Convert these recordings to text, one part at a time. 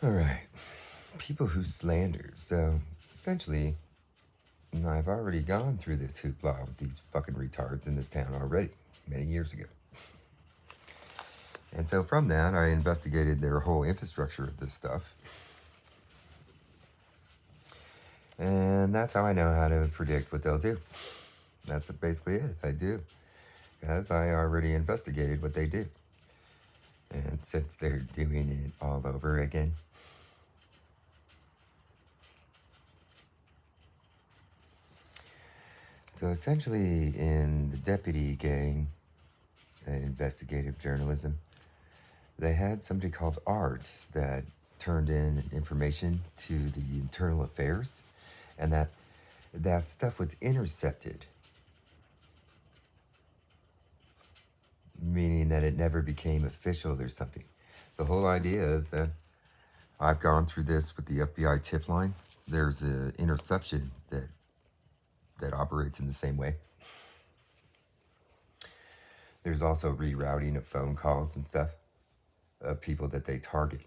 All right. People who slander. So, essentially, I've already gone through this hoopla with these fucking retards in this town already, many years ago. And so from that, I investigated their whole infrastructure of this stuff. And that's how I know how to predict what they'll do. That's basically it. I do. Because I already investigated what they do. And since they're doing it all over again, so essentially in the deputy gang, investigative journalism, they had somebody called Art that turned in information to the internal affairs, and that stuff was intercepted, meaning that it never became official or something. The whole idea is that I've gone through this with the FBI tip line. There's an interception that operates in the same way. There's also rerouting of phone calls and stuff of people that they target,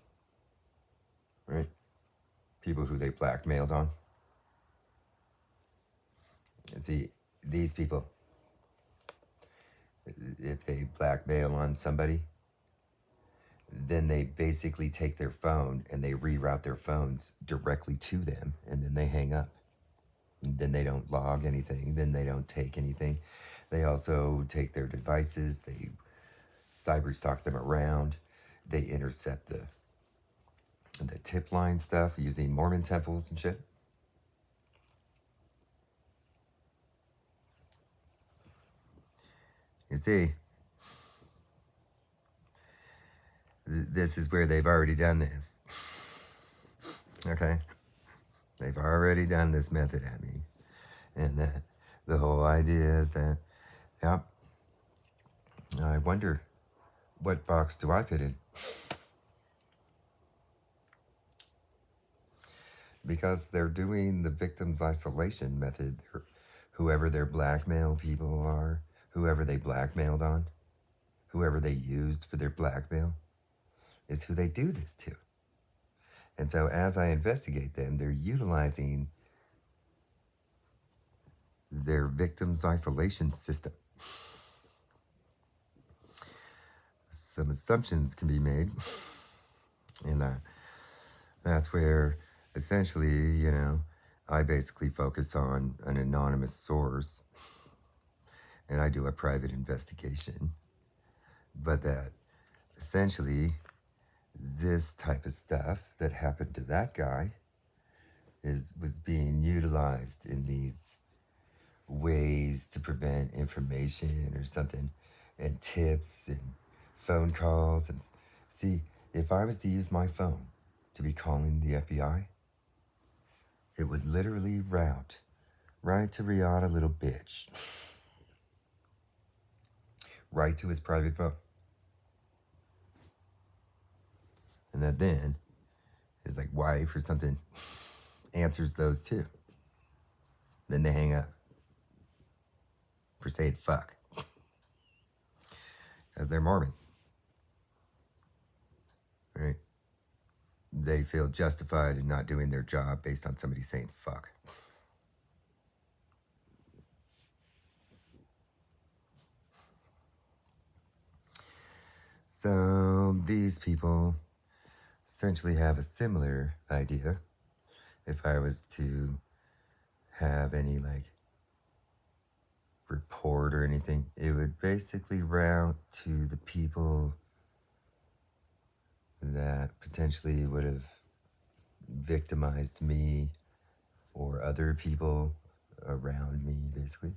right? People who they blackmailed on. See, these people, if they blackmail on somebody, then they basically take their phone and they reroute their phones directly to them, and then they hang up. And then they don't log anything, then they don't take anything. They also take their devices, they cyber stalk them around, they intercept the tip line stuff using Mormon temples and shit. You see, this is where they've already done this. Okay? They've already done this method at me. And that the whole idea is that, yep, I wonder, what box do I fit in? Because they're doing the victim's isolation method. Whoever their blackmail people are, whoever they blackmailed on, whoever they used for their blackmail, is who they do this to. And so as I investigate them, they're utilizing their victim's isolation system. Some assumptions can be made, and that's where essentially, I basically focus on an anonymous source and I do a private investigation. But that essentially this type of stuff that happened to that guy was being utilized in these ways to prevent information or something, and tips and phone calls. And see, if I was to use my phone to be calling the FBI, it would literally route right to Rihanna little bitch, right to his private phone. And that then his wife or something answers those too. Then they hang up for saying fuck. Because they're Mormon. Right? They feel justified in not doing their job based on somebody saying fuck. So these people essentially have a similar idea. If I was to have any report or anything, it would basically route to the people that potentially would have victimized me or other people around me, basically.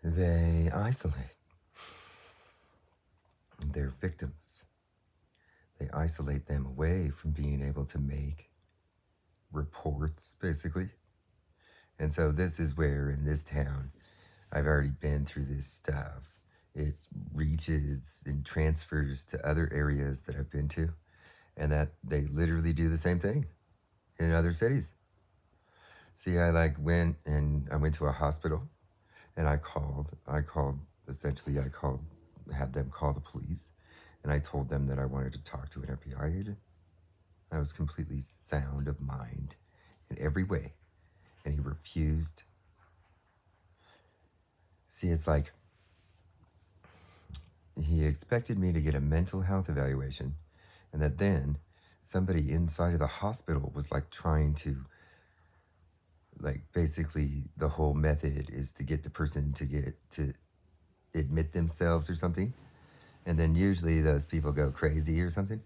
They isolate their victims. They isolate them away from being able to make reports, basically. And so this is where, in this town, I've already been through this stuff. It reaches and transfers to other areas that I've been to, and that they literally do the same thing in other cities. See, I went to a hospital, and I called, had them call the police, and I told them that I wanted to talk to an FBI agent. I was completely sound of mind in every way, and he refused. See, it's like he expected me to get a mental health evaluation, and that then somebody inside of the hospital was like trying to, like, basically the whole method is to get the person to get to admit themselves or something, and then usually those people go crazy or something.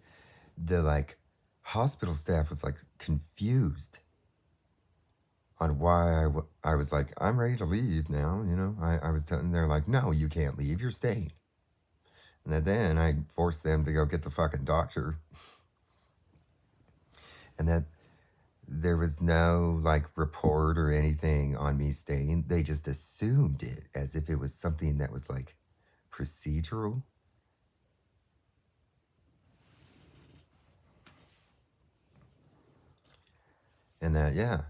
The like hospital staff was like confused on why I was like, I'm ready to leave now, you know. I was telling, they're like, no, you can't leave, you're staying. And then I forced them to go get the fucking doctor. And that there was no like report or anything on me staying. They just assumed it as if it was something that was like procedural. And that, yeah,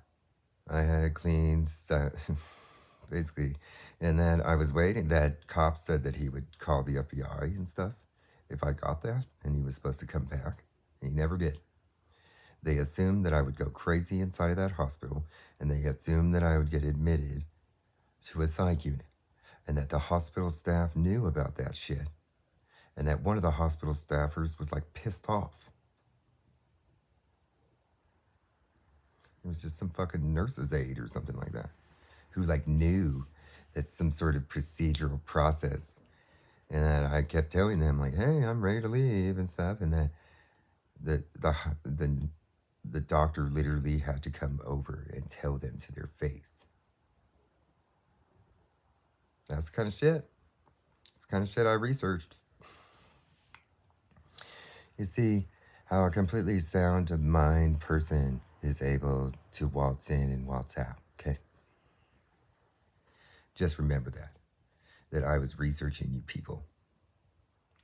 I had a clean set, basically. And then I was waiting. That cop said that he would call the FBI and stuff if I got that, and he was supposed to come back. He never did. They assumed that I would go crazy inside of that hospital, and they assumed that I would get admitted to a psych unit, and that the hospital staff knew about that shit, and that one of the hospital staffers was like pissed off. It was just some fucking nurse's aide or something like that, who like knew that some sort of procedural process, and that I kept telling them like, hey, I'm ready to leave and stuff, and that the doctor literally had to come over and tell them to their face. That's the kind of shit. It's the kind of shit I researched. You see how a completely sound of mind person is able to waltz in and waltz out, okay? Just remember that I was researching you people.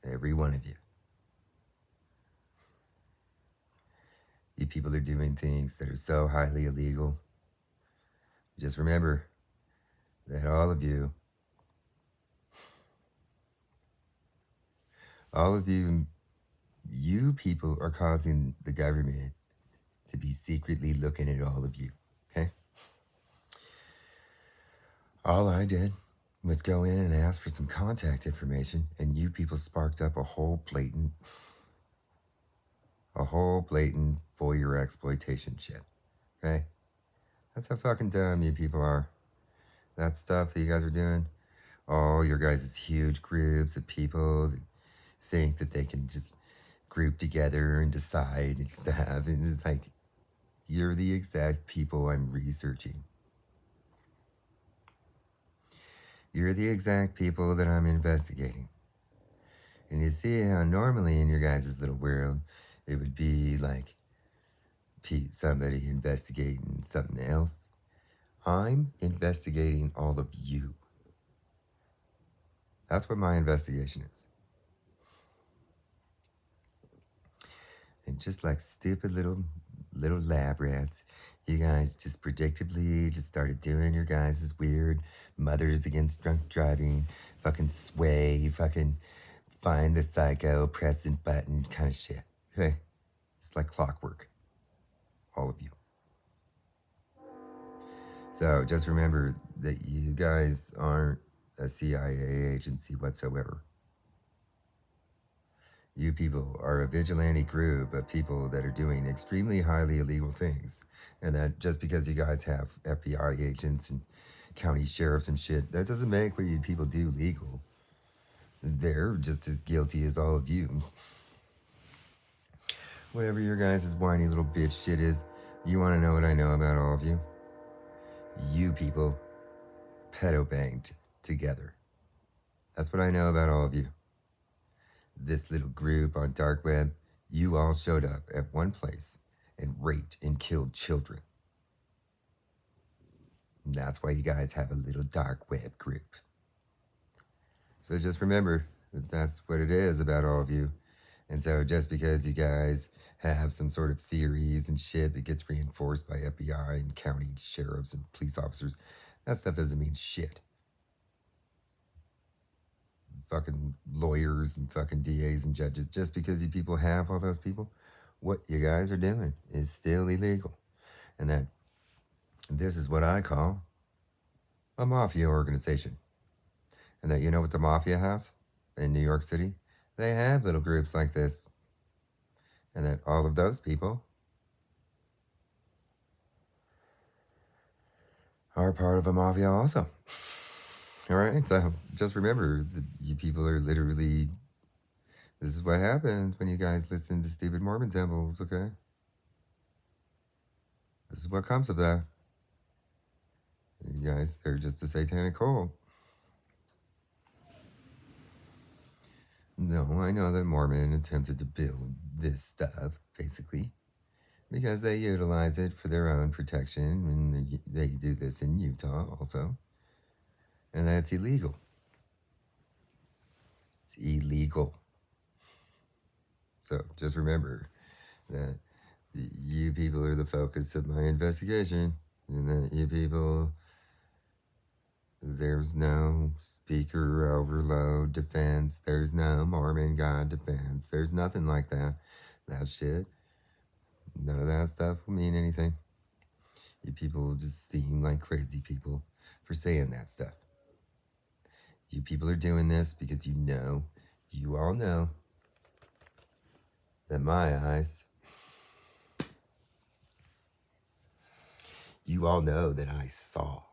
Every one of you. You people are doing things that are so highly illegal. Just remember that all of you people are causing the government to be secretly looking at all of you, okay? All I did was go in and ask for some contact information, and you people sparked up a whole blatant voyeur exploitation shit, okay? That's how fucking dumb you people are. That stuff that you guys are doing, all your guys' huge groups of people that think that they can just group together and decide and stuff, and it's like, you're the exact people I'm researching. You're the exact people that I'm investigating. And you see how normally in your guys' little world, it would be like somebody investigating something else. I'm investigating all of you. That's what my investigation is. And just like stupid little lab rats, you guys just predictably just started doing your guys' weird mothers against drunk driving, fucking sway, fucking find the psycho, press and button kind of shit. Okay? It's like clockwork. All of you. So just remember that you guys aren't a CIA agency whatsoever. You people are a vigilante group of people that are doing extremely highly illegal things. And that just because you guys have FBI agents and county sheriffs and shit, that doesn't make what you people do legal. They're just as guilty as all of you. Whatever your guys' whiny little bitch shit is, you want to know what I know about all of you? You people pedo-banged together. That's what I know about all of you. This little group on dark web, you all showed up at one place and raped and killed children. And that's why you guys have a little dark web group. So just remember that that's what it is about all of you. And so just because you guys have some sort of theories and shit that gets reinforced by FBI and county sheriffs and police officers, that stuff doesn't mean shit. fucking lawyers and fucking DAs and judges. Just because you people have all those people, what you guys are doing is still illegal. And that this is what I call a mafia organization. And that, you know what the mafia has in New York City? They have little groups like this. And that all of those people are part of a mafia also. All right, so just remember that you people are literally, this is what happens when you guys listen to stupid Mormon temples, okay? This is what comes of that. You guys, they're just a satanic cult. No, I know that Mormon attempted to build this stuff, basically, because they utilize it for their own protection, and they do this in Utah also, and that's illegal. It's illegal. So just remember that you people are the focus of my investigation, and that you people, there's no speaker overload defense, there's no Mormon God defense, there's nothing like that. That shit, none of that stuff will mean anything. You people just seem like crazy people for saying that stuff. You people are doing this because you all know that my eyes, you all know that I saw